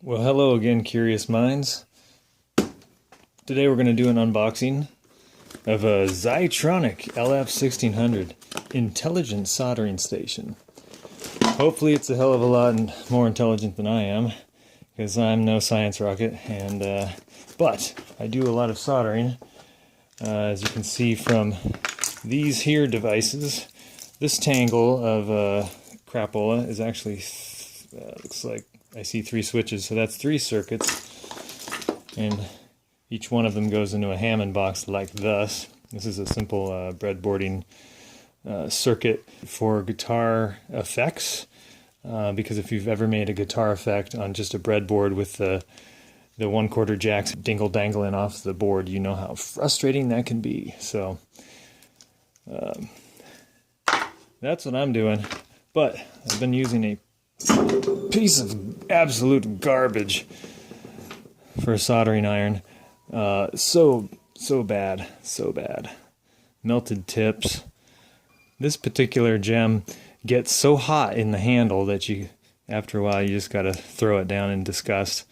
Well, hello again, curious minds. Today we're going to do an unboxing of a Xytronic LF1600 intelligent soldering station. Hopefully it's a hell of a lot more intelligent than I am, because I'm no science rocket, but I do a lot of soldering. As you can see from these here devices, this tangle of crapola is actually, looks like I see 3 switches, so that's 3 circuits, and each one of them goes into a Hammond box like thus. This is a simple breadboarding circuit for guitar effects, because if you've ever made a guitar effect on just a breadboard with the 1/4 jacks dingle-dangling off the board, you know how frustrating that can be. So that's what I'm doing, but I've been using a piece of absolute garbage for a soldering iron. So bad. Melted tips. This particular gem gets so hot in the handle that after a while, you just gotta throw it down in disgust.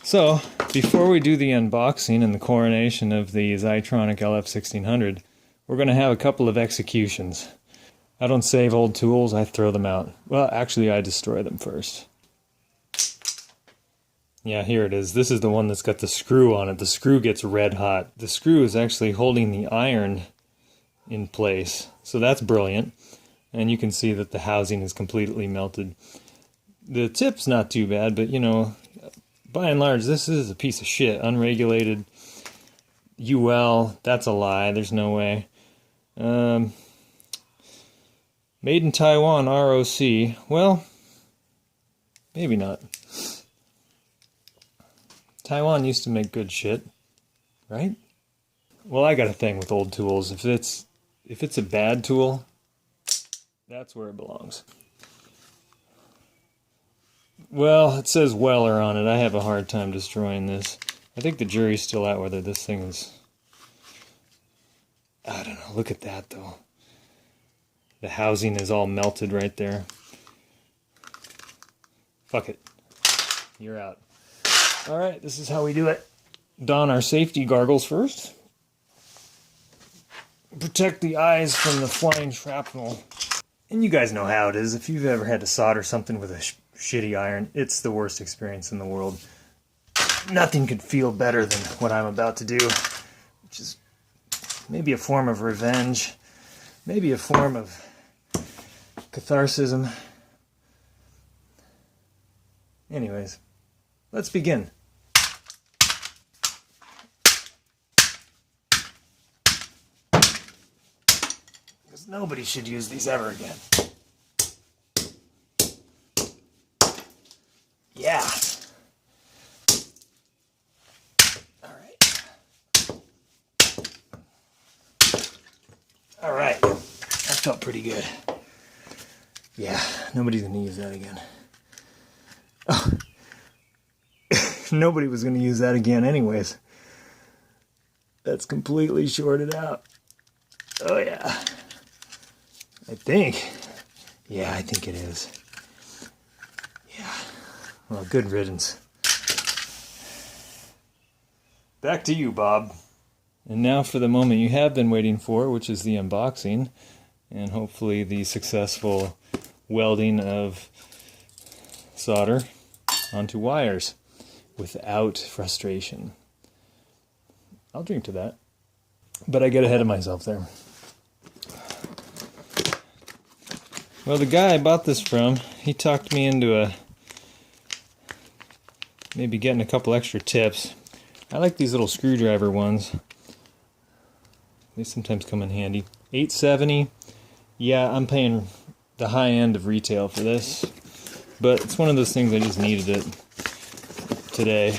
So, before we do the unboxing and the coronation of the Xytronic LF1600, we're gonna have a couple of executions. I don't save old tools, I throw them out. Well, actually, I destroy them first. Yeah, here it is. This is the one that's got the screw on it. The screw gets red hot. The screw is actually holding the iron in place, so that's brilliant. And you can see that the housing is completely melted. The tip's not too bad, but you know, by and large, this is a piece of shit. Unregulated UL, that's a lie. There's no way. Made in Taiwan, ROC. Well, maybe not. Taiwan used to make good shit, right? Well, I got a thing with old tools. If it's a bad tool, that's where it belongs. Well, it says Weller on it. I have a hard time destroying this. I think the jury's still out whether this thing is... I don't know. Look at that, though. The housing is all melted right there. Fuck it. You're out. Alright, this is how we do it. Don our safety goggles first. Protect the eyes from the flying shrapnel. And you guys know how it is. If you've ever had to solder something with a shitty iron, it's the worst experience in the world. Nothing could feel better than what I'm about to do, which is maybe a form of revenge, maybe a form of catharsis. Anyways, let's begin. Because nobody should use these ever again. Yeah. All right. That felt pretty good. Yeah, nobody's going to use that again. Oh. Nobody was going to use that again anyways. That's completely shorted out. Oh yeah. I think. Yeah, I think it is. Yeah. Well, good riddance. Back to you, Bob. And now for the moment you have been waiting for, which is the unboxing, and hopefully the successful welding of solder onto wires without frustration. I'll drink to that. But I get ahead of myself there. Well, the guy I bought this from, he talked me into maybe getting a couple extra tips. I like these little screwdriver ones. They sometimes come in handy. $8.70. Yeah, I'm paying the high end of retail for this. But it's one of those things I just needed it today.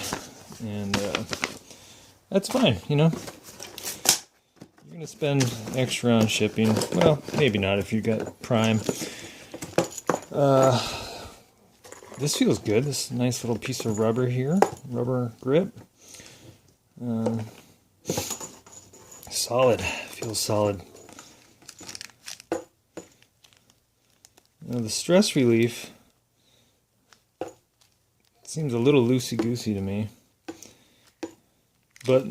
And that's fine, you know. You're going to spend extra on shipping. Well, maybe not if you got Prime. This feels good. This nice little piece of rubber here. Rubber grip. Solid. Feels solid. Now the stress relief Seems a little loosey-goosey to me. But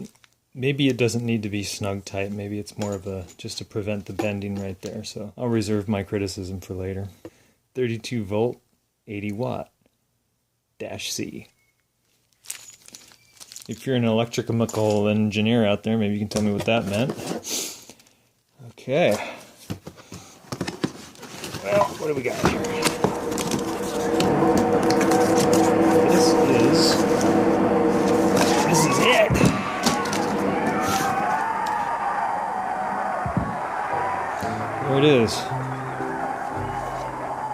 maybe it doesn't need to be snug tight. Maybe it's more of a just to prevent the bending right there. So I'll reserve my criticism for later. 32 volt, 80 watt, -C. If you're an electrical engineer out there, maybe you can tell me what that meant. Okay. Well, what do we got here? This is it. There it is.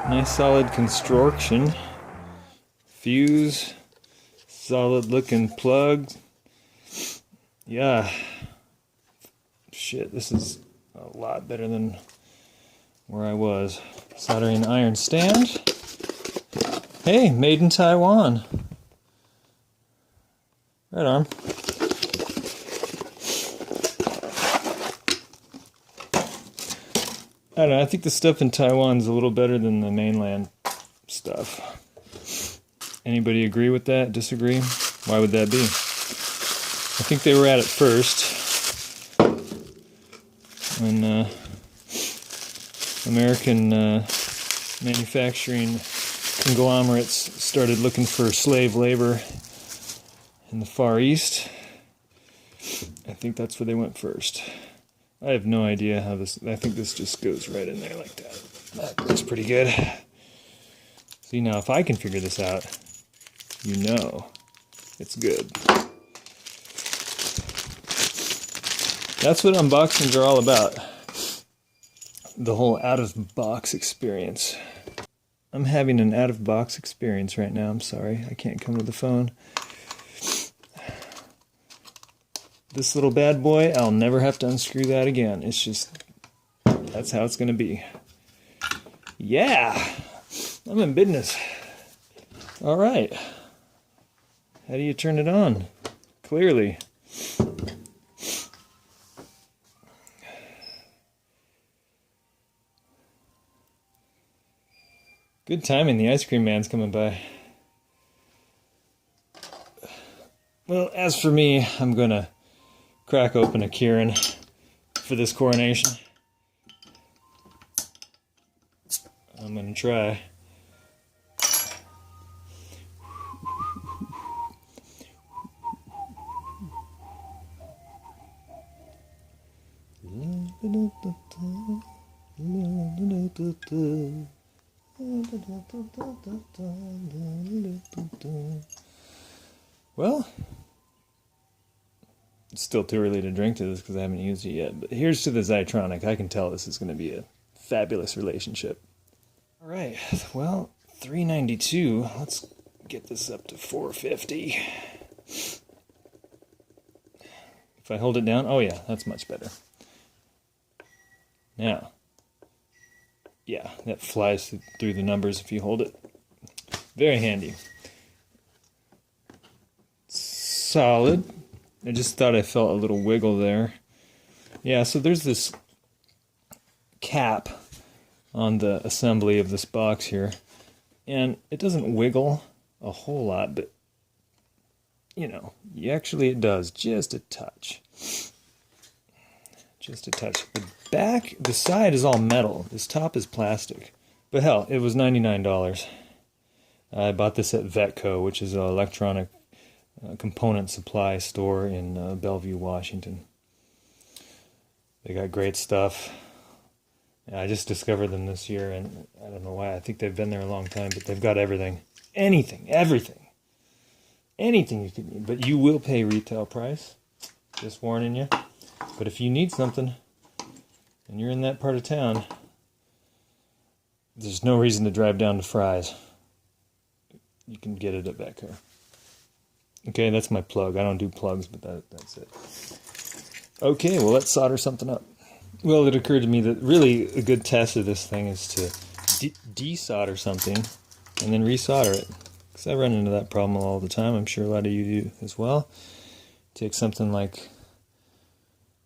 Nice solid construction. Fuse. Solid looking plug. Yeah. Shit, this is a lot better than where I was. Soldering iron stand. Hey, made in Taiwan. Right on. I don't know, I think the stuff in Taiwan's a little better than the mainland stuff. Anybody agree with that? Disagree? Why would that be? I think they were at it first. When American manufacturing conglomerates started looking for slave labor in the Far East, I think that's where they went first. I have no idea how this... I think this just goes right in there like that. That looks pretty good. See, now if I can figure this out, you know it's good. That's what unboxings are all about. The whole out-of-box experience. I'm having an out-of-box experience right now. I'm sorry, I can't come to the phone. This little bad boy, I'll never have to unscrew that again. It's just, that's how it's going to be. Yeah, I'm in business. All right. How do you turn it on? Clearly. Good timing, the ice cream man's coming by. Well, as for me, I'm gonna crack open a Kirin for this coronation. I'm gonna try. Well, it's still too early to drink to this because I haven't used it yet, but here's to the Xytronic. I can tell this is going to be a fabulous relationship. All right, well, $3.92. Let's get this up to $4.50. If I hold it down, oh yeah, that's much better. Now, yeah, that flies through the numbers if you hold it. Very handy. Solid. I just thought I felt a little wiggle there. Yeah, so there's this cap on the assembly of this box here, and it doesn't wiggle a whole lot, but you know, actually it does, just a touch. Just a touch. The back, the side is all metal. This top is plastic. But hell, it was $99. I bought this at Vetco, which is an electronic component supply store in Bellevue, Washington. They got great stuff. I just discovered them this year, and I don't know why. I think they've been there a long time, but they've got everything. Anything. Anything you could need. But you will pay retail price. Just warning you. But if you need something, and you're in that part of town, there's no reason to drive down to Fry's. You can get it at Vetco. Okay, that's my plug. I don't do plugs, but that's it. Okay, well, let's solder something up. Well, it occurred to me that really a good test of this thing is to desolder something and then resolder it. Because I run into that problem all the time. I'm sure a lot of you do as well. Take something like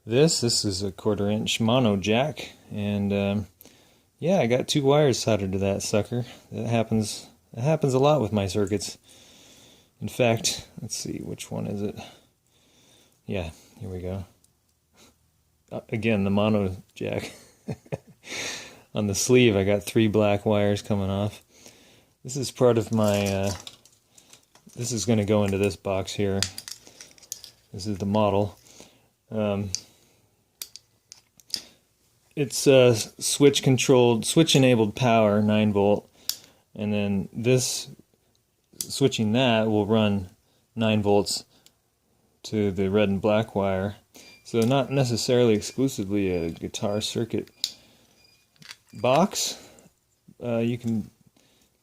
this is a 1/4 inch mono jack, and yeah, I got 2 wires soldered to that sucker. That happens a lot with my circuits. In fact, let's see, which one is it? Yeah, here we go. Again, the mono jack. On the sleeve, I got 3 black wires coming off. This is part of my, this is going to go into this box here. This is the model. It's switch controlled, switch enabled power, 9 volt. And then this, switching that will run 9 volts to the red and black wire. So not necessarily exclusively a guitar circuit box. You can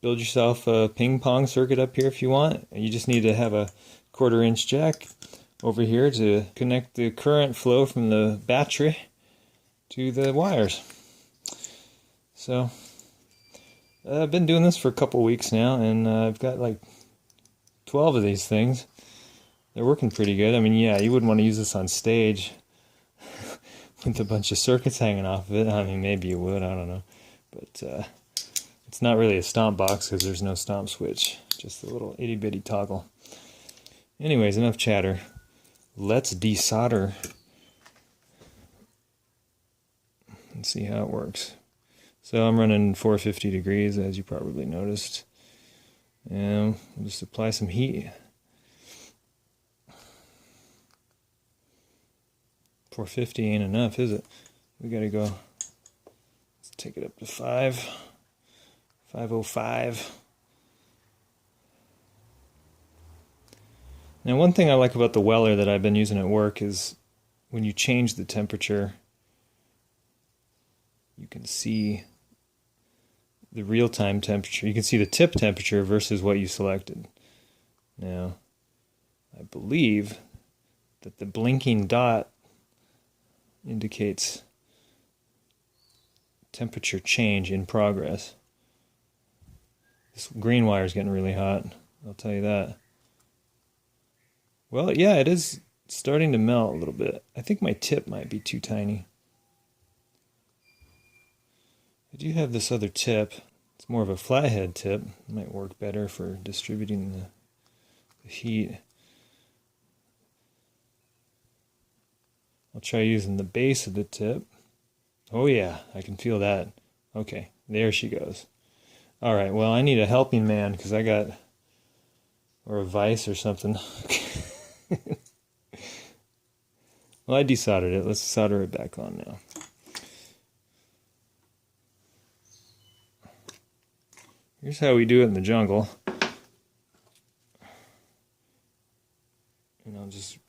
build yourself a ping pong circuit up here if you want. You just need to have a 1/4 inch jack over here to connect the current flow from the battery to the wires. So I've been doing this for a couple weeks now, and I've got like 12 of these things. They're working pretty good. I mean, yeah, you wouldn't want to use this on stage with a bunch of circuits hanging off of it. I mean, maybe you would, I don't know. But it's not really a stomp box because there's no stomp switch, just a little itty bitty toggle. Anyways, enough chatter. Let's desolder and see how it works. So I'm running 450 degrees, as you probably noticed. And we'll just apply some heat. 450 ain't enough, is it? We gotta go, let's take it up to 505. Now, one thing I like about the Weller that I've been using at work is when you change the temperature, you can see the real-time temperature. You can see the tip temperature versus what you selected. Now, I believe that the blinking dot indicates temperature change in progress. This green wire is getting really hot, I'll tell you that. Well, yeah, it is starting to melt a little bit. I think my tip might be too tiny. I do have this other tip. It's more of a flathead tip. It might work better for distributing the heat. I'll try using the base of the tip. Oh yeah, I can feel that. Okay, there she goes. Alright, well, I need a helping man because I got, or a vise or something. Well, I desoldered it. Let's solder it back on now. Here's how we do it in the jungle. And I'll just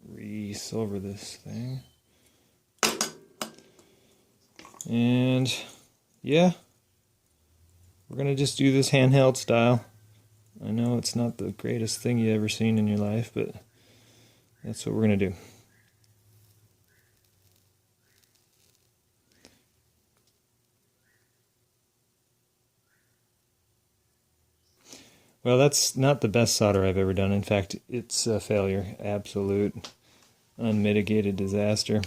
re-silver this thing. And yeah, we're going to just do this handheld style. I know it's not the greatest thing you've ever seen in your life, but that's what we're going to do. Well, that's not the best solder I've ever done. In fact, it's a failure. Absolute, unmitigated disaster.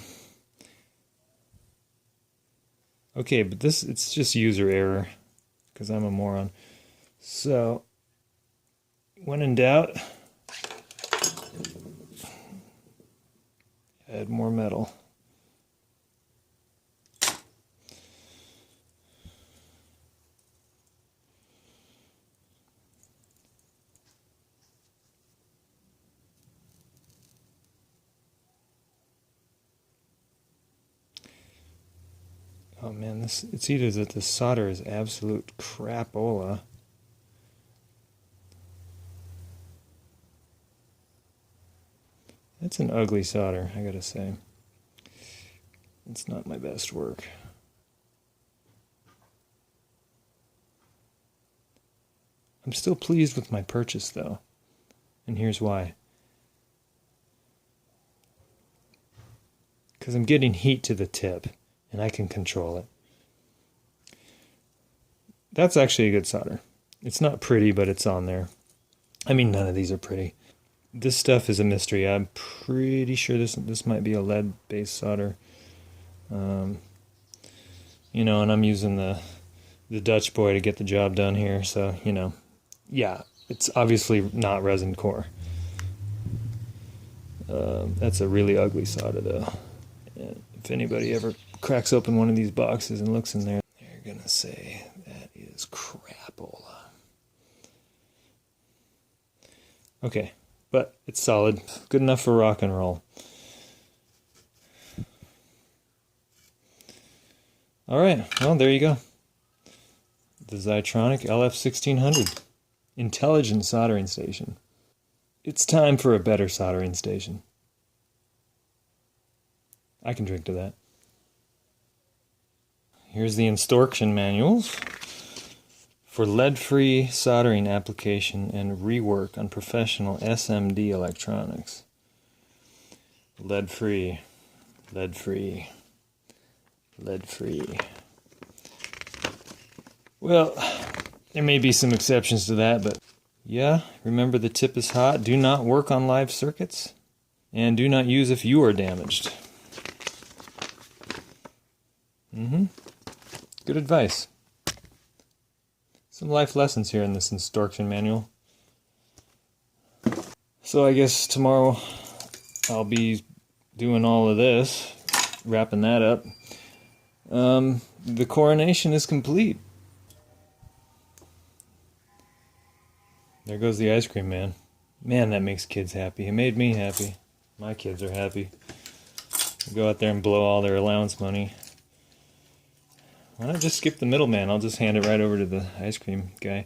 Okay, but it's just user error, because I'm a moron. So, when in doubt, add more metal. Oh man, it's either that the solder is absolute crapola. That's an ugly solder, I gotta say. It's not my best work. I'm still pleased with my purchase though, and here's why. Because I'm getting heat to the tip, and I can control it. That's actually a good solder. It's not pretty, but it's on there. I mean, none of these are pretty. This stuff is a mystery. I'm pretty sure this might be a lead-based solder. You know, and I'm using the Dutch boy to get the job done here, so, you know. Yeah, it's obviously not resin core. That's a really ugly solder though. And if anybody ever cracks open one of these boxes and looks in there, they're gonna say that is crapola. Okay, but it's solid, good enough for rock and roll. All right, well, there you go. The Xytronic LF1600 intelligent soldering station. It's time for a better soldering station. I can drink to that. Here's the instruction manuals for lead-free soldering application and rework on professional SMD electronics. Lead-free, lead-free, lead-free. Well, there may be some exceptions to that, but yeah, remember the tip is hot. Do not work on live circuits, and do not use if you are damaged. Good advice. Some life lessons here in this instruction manual. So I guess tomorrow I'll be doing all of this, wrapping that up. The coronation is complete. There goes the ice cream man. Man, that makes kids happy. It made me happy. My kids are happy. Go out there and blow all their allowance money. Why not just skip the middleman? I'll just hand it right over to the ice cream guy.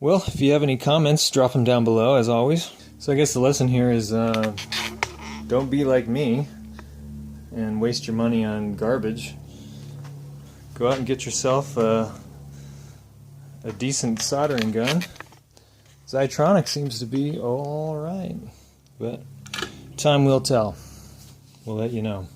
Well, if you have any comments, drop them down below, as always. So I guess the lesson here is don't be like me and waste your money on garbage. Go out and get yourself a decent soldering gun. Xytronic seems to be alright, but time will tell. We'll let you know.